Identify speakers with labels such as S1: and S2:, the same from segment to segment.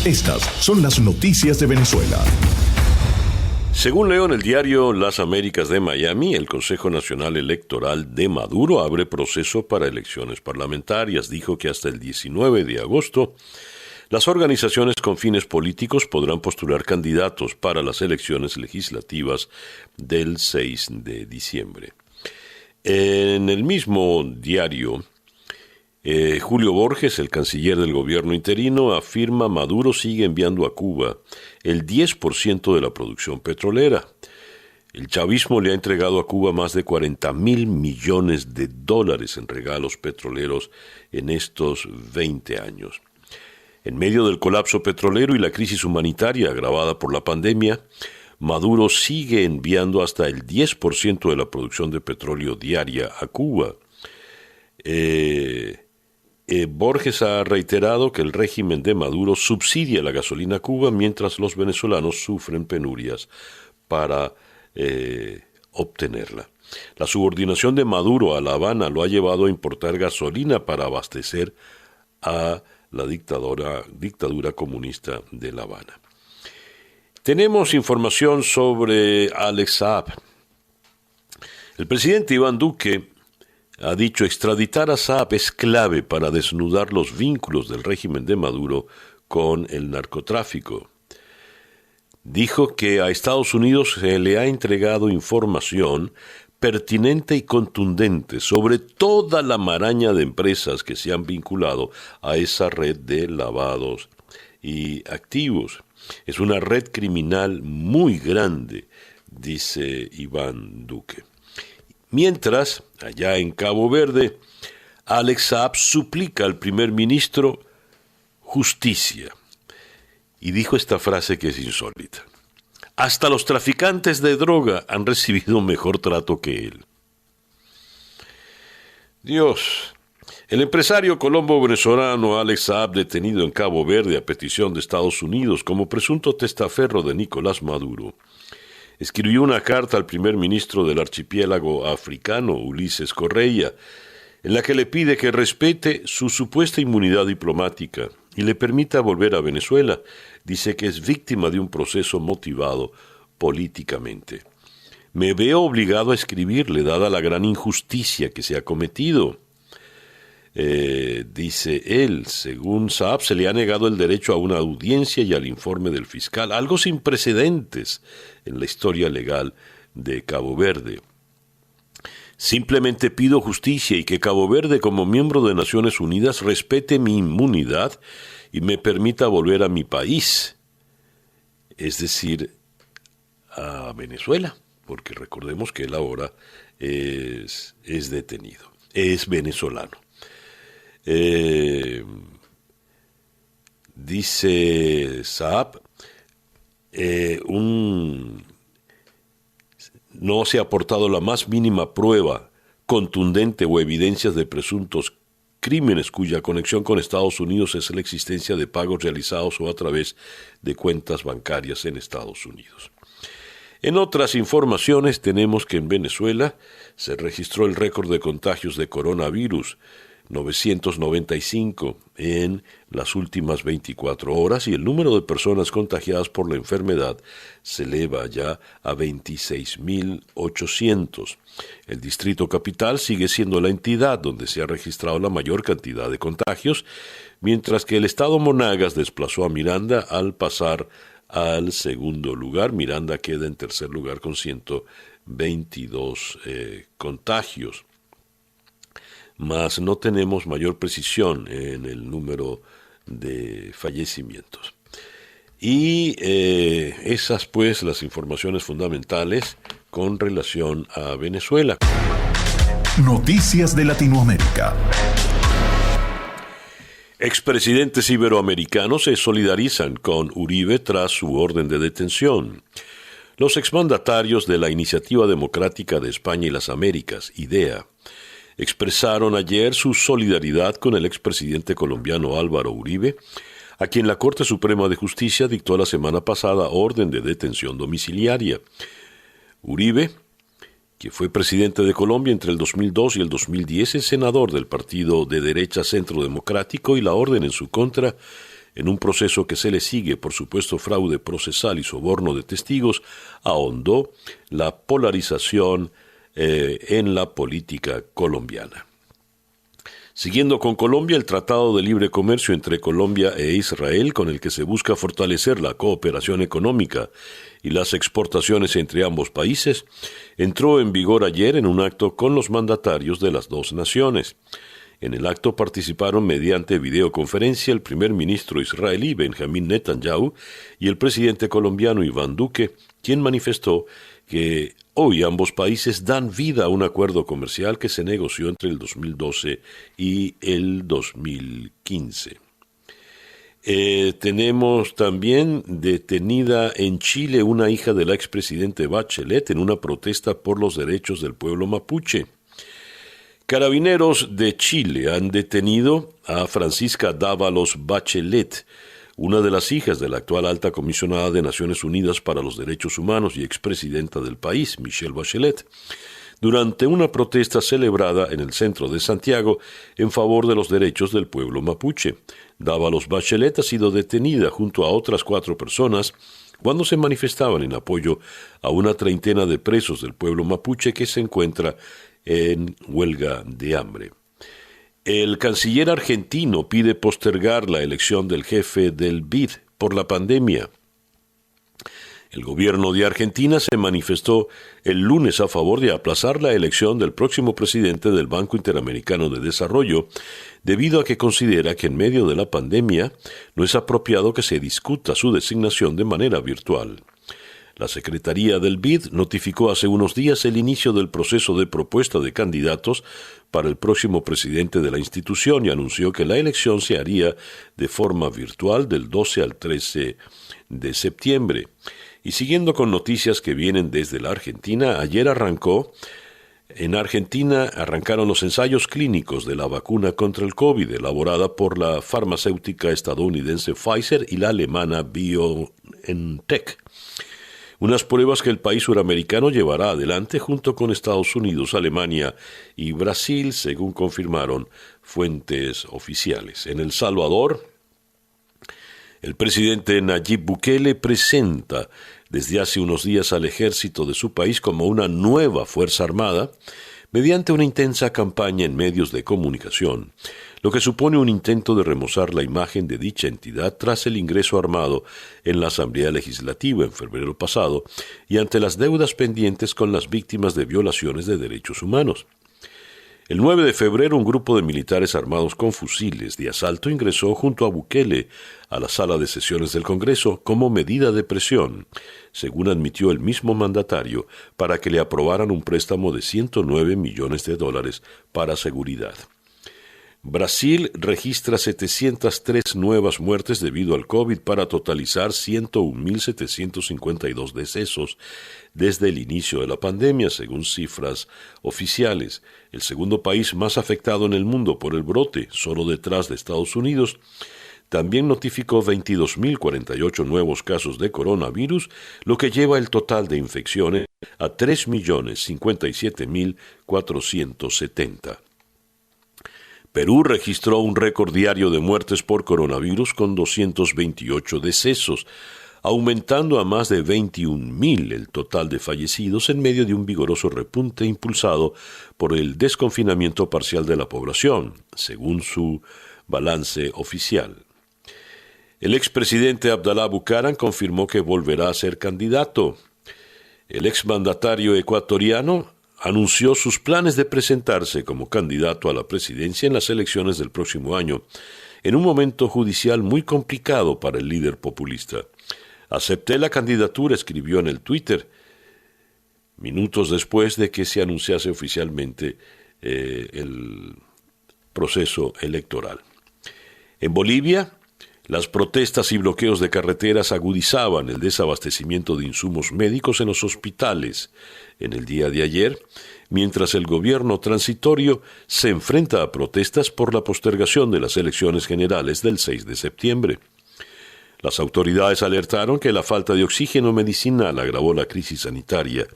S1: Estas son las noticias de Venezuela.
S2: Según leo en el diario Las Américas de Miami, el Consejo Nacional Electoral de Maduro abre proceso para elecciones parlamentarias. Dijo que hasta el 19 de agosto las organizaciones con fines políticos podrán postular candidatos para las elecciones legislativas del 6 de diciembre. En el mismo diario, Julio Borges, el canciller del gobierno interino, afirma Maduro sigue enviando a Cuba el 10% de la producción petrolera. El chavismo le ha entregado a Cuba más de $40,000 millones en regalos petroleros en estos 20 años. En medio del colapso petrolero y la crisis humanitaria agravada por la pandemia, Maduro sigue enviando hasta el 10% de la producción de petróleo diaria a Cuba. Borges ha reiterado que el régimen de Maduro subsidia la gasolina a Cuba mientras los venezolanos sufren penurias para obtenerla. La subordinación de Maduro a La Habana lo ha llevado a importar gasolina para abastecer a la dictadura comunista de La Habana. Tenemos información sobre Alex Saab. El presidente Iván Duque ha dicho extraditar a Saab es clave para desnudar los vínculos del régimen de Maduro con el narcotráfico. Dijo que a Estados Unidos se le ha entregado información pertinente y contundente sobre toda la maraña de empresas que se han vinculado a esa red de lavados y activos. Es una red criminal muy grande, dice Iván Duque. Mientras, allá en Cabo Verde, Alex Saab suplica al primer ministro justicia. Y dijo esta frase que es insólita. Hasta los traficantes de droga han recibido mejor trato que él. Dios. El empresario colombo-venezolano Alex Saab, detenido en Cabo Verde a petición de Estados Unidos como presunto testaferro de Nicolás Maduro, escribió una carta al primer ministro del archipiélago africano, Ulises Correia, en la que le pide que respete su supuesta inmunidad diplomática y le permita volver a Venezuela. Dice que es víctima de un proceso motivado políticamente. Me veo obligado a escribirle, dada la gran injusticia que se ha cometido. Dice él, según Saab, se le ha negado el derecho a una audiencia y al informe del fiscal, algo sin precedentes en la historia legal de Cabo Verde. Simplemente pido justicia y que Cabo Verde, como miembro de Naciones Unidas, respete mi inmunidad y me permita volver a mi país, es decir, a Venezuela, porque recordemos que él ahora es detenido, es venezolano. Dice Saab, no se ha aportado la más mínima prueba contundente o evidencias de presuntos crímenes cuya conexión con Estados Unidos es la existencia de pagos realizados o a través de cuentas bancarias en Estados Unidos. En otras informaciones tenemos que en Venezuela se registró el récord de contagios de coronavirus, 995 en las últimas 24 horas, y el número de personas contagiadas por la enfermedad se eleva ya a 26.800. El Distrito Capital sigue siendo la entidad donde se ha registrado la mayor cantidad de contagios, mientras que el estado Monagas desplazó a Miranda al pasar al segundo lugar. Miranda queda en tercer lugar con 122 contagios. Mas no tenemos mayor precisión en el número de fallecimientos. Y esas pues las informaciones fundamentales con relación a Venezuela.
S1: Noticias de Latinoamérica.
S2: Expresidentes iberoamericanos se solidarizan con Uribe tras su orden de detención. Los exmandatarios de la Iniciativa Democrática de España y las Américas, IDEA, expresaron ayer su solidaridad con el expresidente colombiano Álvaro Uribe, a quien la Corte Suprema de Justicia dictó la semana pasada orden de detención domiciliaria. Uribe, que fue presidente de Colombia entre el 2002 y el 2010, es senador del partido de derecha Centro Democrático, y la orden en su contra en un proceso que se le sigue por supuesto fraude procesal y soborno de testigos, ahondó la polarización en la política colombiana. Siguiendo con Colombia, el Tratado de Libre Comercio entre Colombia e Israel, con el que se busca fortalecer la cooperación económica y las exportaciones entre ambos países, entró en vigor ayer en un acto con los mandatarios de las dos naciones. En el acto participaron mediante videoconferencia el primer ministro israelí Benjamín Netanyahu y el presidente colombiano Iván Duque, quien manifestó que hoy ambos países dan vida a un acuerdo comercial que se negoció entre el 2012 y el 2015. Tenemos también detenida en Chile una hija de la expresidente Bachelet en una protesta por los derechos del pueblo mapuche. Carabineros de Chile han detenido a Francisca Dávalos Bachelet, una de las hijas de la actual alta comisionada de Naciones Unidas para los Derechos Humanos y expresidenta del país, Michelle Bachelet, durante una protesta celebrada en el centro de Santiago en favor de los derechos del pueblo mapuche. Dávalos Bachelet ha sido detenida junto a otras 4 personas cuando se manifestaban en apoyo a una treintena de presos del pueblo mapuche que se encuentra en huelga de hambre. El canciller argentino pide postergar la elección del jefe del BID por la pandemia. El gobierno de Argentina se manifestó el lunes a favor de aplazar la elección del próximo presidente del Banco Interamericano de Desarrollo, debido a que considera que en medio de la pandemia no es apropiado que se discuta su designación de manera virtual. La Secretaría del BID notificó hace unos días el inicio del proceso de propuesta de candidatos para el próximo presidente de la institución y anunció que la elección se haría de forma virtual del 12 al 13 de septiembre. Y siguiendo con noticias que vienen desde la Argentina, ayer arrancaron los ensayos clínicos de la vacuna contra el COVID, elaborada por la farmacéutica estadounidense Pfizer y la alemana BioNTech. Unas pruebas que el país suramericano llevará adelante junto con Estados Unidos, Alemania y Brasil, según confirmaron fuentes oficiales. En El Salvador, el presidente Nayib Bukele presenta desde hace unos días al ejército de su país como una nueva fuerza armada, mediante una intensa campaña en medios de comunicación, lo que supone un intento de remozar la imagen de dicha entidad tras el ingreso armado en la Asamblea Legislativa en febrero pasado y ante las deudas pendientes con las víctimas de violaciones de derechos humanos. El 9 de febrero, un grupo de militares armados con fusiles de asalto ingresó junto a Bukele a la sala de sesiones del Congreso como medida de presión, según admitió el mismo mandatario, para que le aprobaran un préstamo de $109 millones para seguridad. Brasil registra 703 nuevas muertes debido al COVID para totalizar 101.752 decesos desde el inicio de la pandemia, según cifras oficiales. El segundo país más afectado en el mundo por el brote, solo detrás de Estados Unidos, también notificó 22.048 nuevos casos de coronavirus, lo que lleva el total de infecciones a 3.057.470. Perú registró un récord diario de muertes por coronavirus con 228 decesos, aumentando a más de 21.000 el total de fallecidos en medio de un vigoroso repunte impulsado por el desconfinamiento parcial de la población, según su balance oficial. El expresidente Abdalá Bucaram confirmó que volverá a ser candidato. El exmandatario ecuatoriano anunció sus planes de presentarse como candidato a la presidencia en las elecciones del próximo año, en un momento judicial muy complicado para el líder populista. Acepté la candidatura, escribió en el Twitter, minutos después de que se anunciase oficialmente el proceso electoral. En Bolivia, las protestas y bloqueos de carreteras agudizaban el desabastecimiento de insumos médicos en los hospitales en el día de ayer, mientras el gobierno transitorio se enfrenta a protestas por la postergación de las elecciones generales del 6 de septiembre. Las autoridades alertaron que la falta de oxígeno medicinal agravó la crisis sanitaria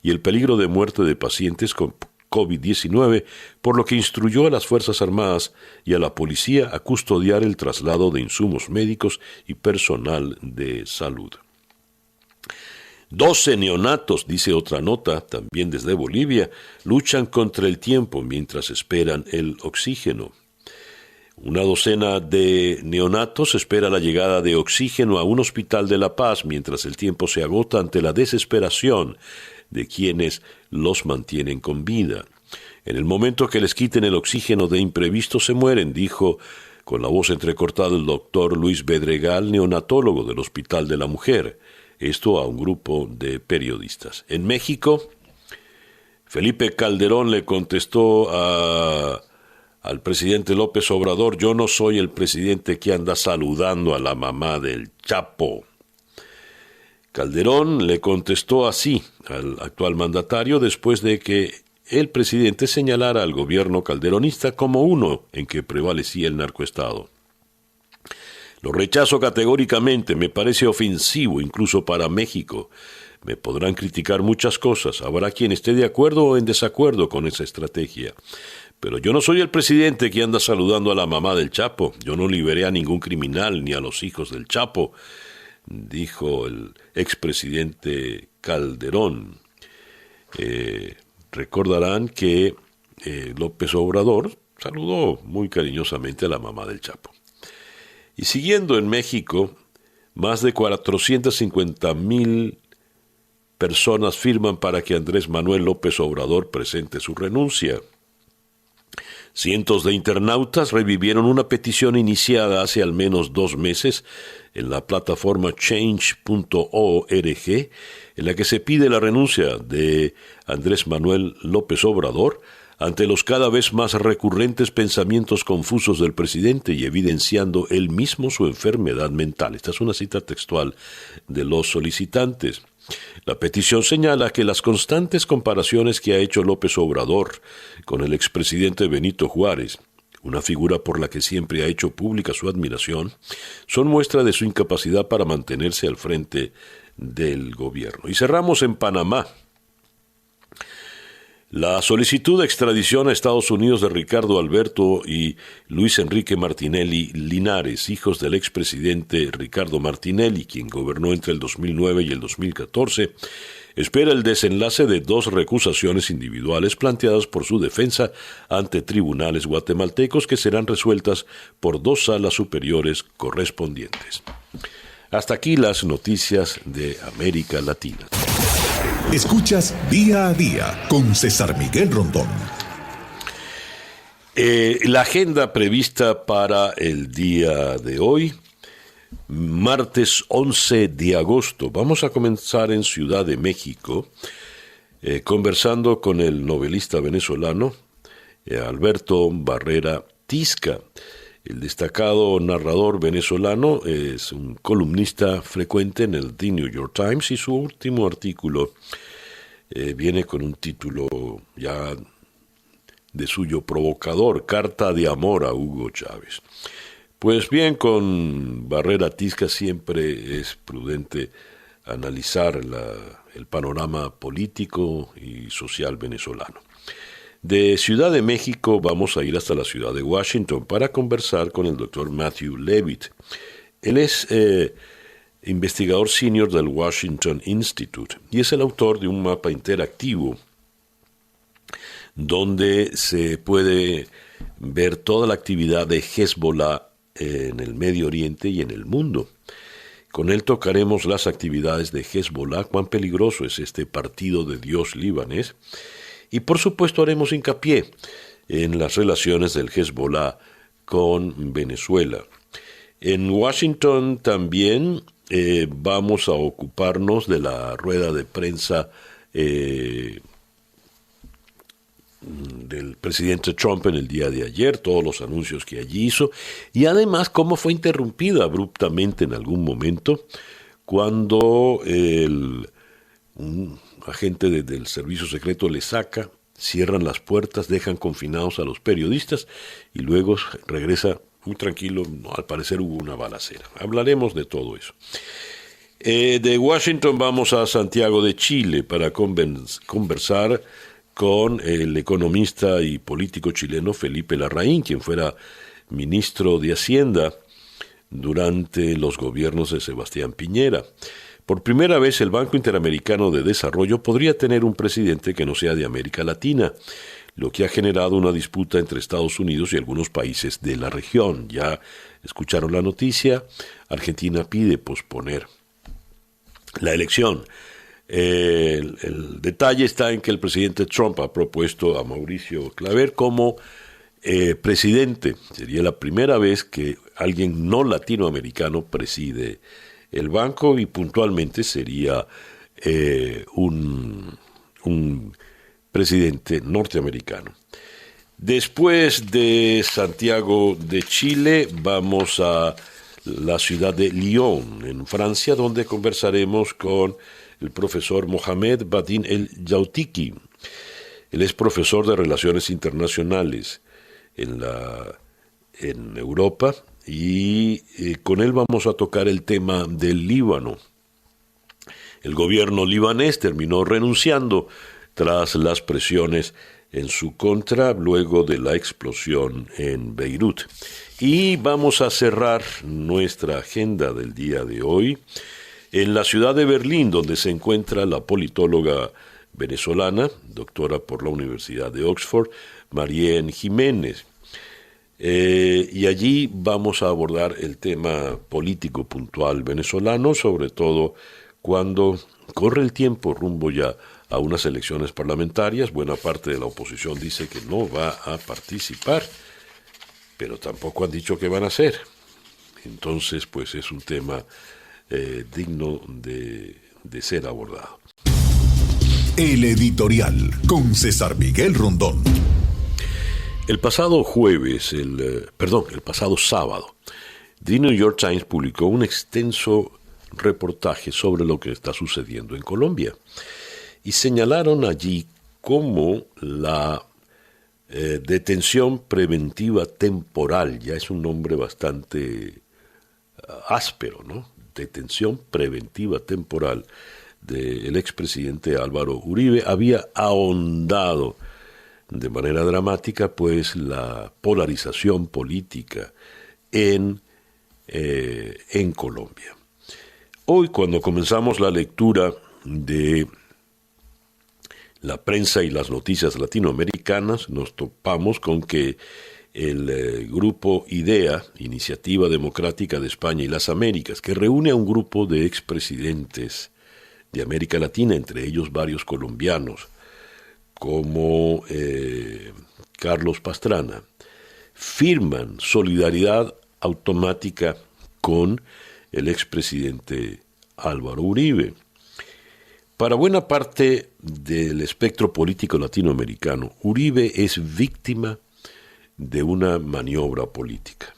S2: y el peligro de muerte de pacientes COVID-19, por lo que instruyó a las Fuerzas Armadas y a la policía a custodiar el traslado de insumos médicos y personal de salud. 12 neonatos, dice otra nota, también desde Bolivia, luchan contra el tiempo mientras esperan el oxígeno. Una docena de neonatos espera la llegada de oxígeno a un hospital de La Paz mientras el tiempo se agota ante la desesperación de quienes los mantienen con vida. En el momento que les quiten el oxígeno de imprevisto se mueren, dijo con la voz entrecortada el doctor Luis Bedregal, neonatólogo del Hospital de la Mujer. Esto a un grupo de periodistas. En México, Felipe Calderón le contestó al presidente López Obrador: yo no soy el presidente que anda saludando a la mamá del Chapo. Calderón le contestó así al actual mandatario después de que el presidente señalara al gobierno calderonista como uno en que prevalecía el narcoestado. Lo rechazo categóricamente, me parece ofensivo incluso para México. Me podrán criticar muchas cosas, habrá quien esté de acuerdo o en desacuerdo con esa estrategia. Pero yo no soy el presidente que anda saludando a la mamá del Chapo. Yo no liberé a ningún criminal ni a los hijos del Chapo, dijo el expresidente Calderón. Recordarán que López Obrador saludó muy cariñosamente a la mamá del Chapo. Y siguiendo en México, más de 450,000 personas firman para que Andrés Manuel López Obrador presente su renuncia. Cientos de internautas revivieron una petición iniciada hace al menos 2 meses en la plataforma change.org, en la que se pide la renuncia de Andrés Manuel López Obrador ante los cada vez más recurrentes pensamientos confusos del presidente y evidenciando él mismo su enfermedad mental. Esta es una cita textual de los solicitantes. La petición señala que las constantes comparaciones que ha hecho López Obrador con el expresidente Benito Juárez, una figura por la que siempre ha hecho pública su admiración, son muestra de su incapacidad para mantenerse al frente del gobierno. Y cerramos en Panamá. La solicitud de extradición a Estados Unidos de Ricardo Alberto y Luis Enrique Martinelli Linares, hijos del expresidente Ricardo Martinelli, quien gobernó entre el 2009 y el 2014, espera el desenlace de 2 recusaciones individuales planteadas por su defensa ante tribunales guatemaltecos que serán resueltas por 2 salas superiores correspondientes. Hasta aquí las noticias de América Latina.
S1: Escuchas Día a Día con César Miguel Rondón.
S2: La agenda prevista para el día de hoy, martes 11 de agosto. Vamos a comenzar en Ciudad de México, conversando con el novelista venezolano Alberto Barrera Tisca. El destacado narrador venezolano es un columnista frecuente en el The New York Times y su último artículo viene con un título ya de suyo provocador: Carta de amor a Hugo Chávez. Pues bien, con Barrera Tisca siempre es prudente analizar el panorama político y social venezolano. De Ciudad de México vamos a ir hasta la ciudad de Washington para conversar con el doctor Matthew Levitt. Él es investigador senior del Washington Institute y es el autor de un mapa interactivo donde se puede ver toda la actividad de Hezbollah en el Medio Oriente y en el mundo. Con él tocaremos las actividades de Hezbollah, cuán peligroso es este partido de Dios libanés, y por supuesto haremos hincapié en las relaciones del Hezbollah con Venezuela. En Washington también vamos a ocuparnos de la rueda de prensa del presidente Trump en el día de ayer, todos los anuncios que allí hizo, y además cómo fue interrumpida abruptamente en algún momento cuando un agente del servicio secreto le saca, cierran las puertas, dejan confinados a los periodistas y luego regresa muy tranquilo. Al parecer hubo una balacera. Hablaremos de todo eso. De Washington vamos a Santiago de Chile para conversar con el economista y político chileno Felipe Larraín, quien fuera ministro de Hacienda durante los gobiernos de Sebastián Piñera. Por primera vez, el Banco Interamericano de Desarrollo podría tener un presidente que no sea de América Latina, lo que ha generado una disputa entre Estados Unidos y algunos países de la región. Ya escucharon la noticia, Argentina pide posponer la elección. El detalle está en que el presidente Trump ha propuesto a Mauricio Claver como presidente. Sería la primera vez que alguien no latinoamericano preside el banco y puntualmente sería un presidente norteamericano. Después de Santiago de Chile, vamos a la ciudad de Lyon, en Francia, donde conversaremos con el profesor Mohamed Badin El Yautiki. Él es profesor de Relaciones Internacionales en Europa y con él vamos a tocar el tema del Líbano. El gobierno libanés terminó renunciando tras las presiones en su contra luego de la explosión en Beirut. Y vamos a cerrar nuestra agenda del día de hoy en la ciudad de Berlín, donde se encuentra la politóloga venezolana, doctora por la Universidad de Oxford, Marién Jiménez. Y allí vamos a abordar el tema político puntual venezolano, sobre todo cuando corre el tiempo rumbo ya a unas elecciones parlamentarias. Buena parte de la oposición dice que no va a participar, pero tampoco han dicho qué van a hacer. Entonces, pues es un tema digno de ser abordado.
S1: El editorial con César Miguel Rondón.
S2: El pasado sábado, The New York Times publicó un extenso reportaje sobre lo que está sucediendo en Colombia y señalaron allí cómo la detención preventiva temporal, ya es un nombre bastante áspero, ¿no? Detención preventiva temporal del expresidente Álvaro Uribe había ahondado de manera dramática pues la polarización política en Colombia. Hoy, cuando comenzamos la lectura de la prensa y las noticias latinoamericanas, nos topamos con que el grupo IDEA, Iniciativa Democrática de España y las Américas, que reúne a un grupo de expresidentes de América Latina, entre ellos varios colombianos, como Carlos Pastrana, firman solidaridad automática con el expresidente Álvaro Uribe. Para buena parte del espectro político latinoamericano, Uribe es víctima de una maniobra política.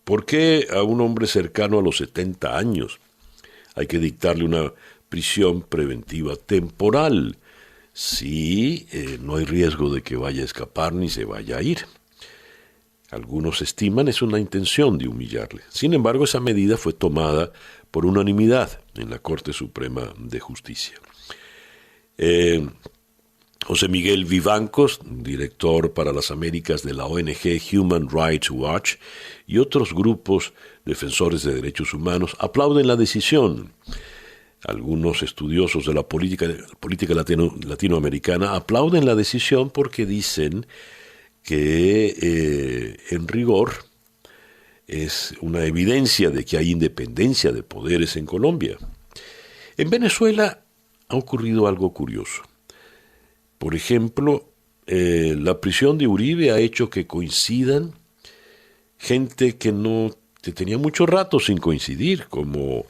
S2: ¿Por qué a un hombre cercano a los 70 años hay que dictarle una prisión preventiva temporal si no hay riesgo de que vaya a escapar ni se vaya a ir? Algunos estiman es una intención de humillarle. Sin embargo, esa medida fue tomada por unanimidad en la Corte Suprema de Justicia. José Miguel Vivancos, director para las Américas de la ONG Human Rights Watch, y otros grupos defensores de derechos humanos aplauden la decisión. Algunos estudiosos de la política latinoamericana aplauden la decisión porque dicen que en rigor es una evidencia de que hay independencia de poderes en Colombia. En Venezuela ha ocurrido algo curioso. Por ejemplo, la prisión de Uribe ha hecho que coincidan gente que tenía mucho rato sin coincidir, como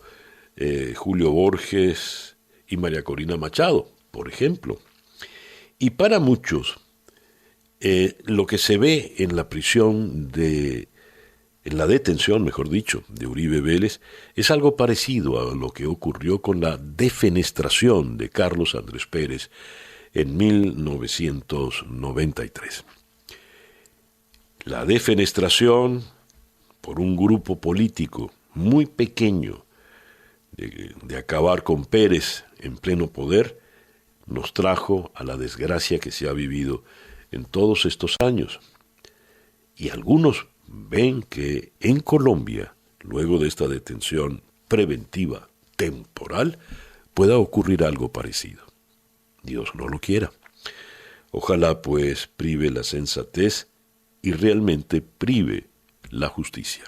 S2: Julio Borges y María Corina Machado, por ejemplo. Y para muchos, lo que se ve en la prisión en la detención, mejor dicho, de Uribe Vélez, es algo parecido a lo que ocurrió con la defenestración de Carlos Andrés Pérez en 1993. La defenestración por un grupo político muy pequeño de acabar con Pérez en pleno poder nos trajo a la desgracia que se ha vivido en todos estos años. Y algunos ven que en Colombia, luego de esta detención preventiva temporal, pueda ocurrir algo parecido. Dios no lo quiera. Ojalá pues prive la sensatez y realmente prive la justicia.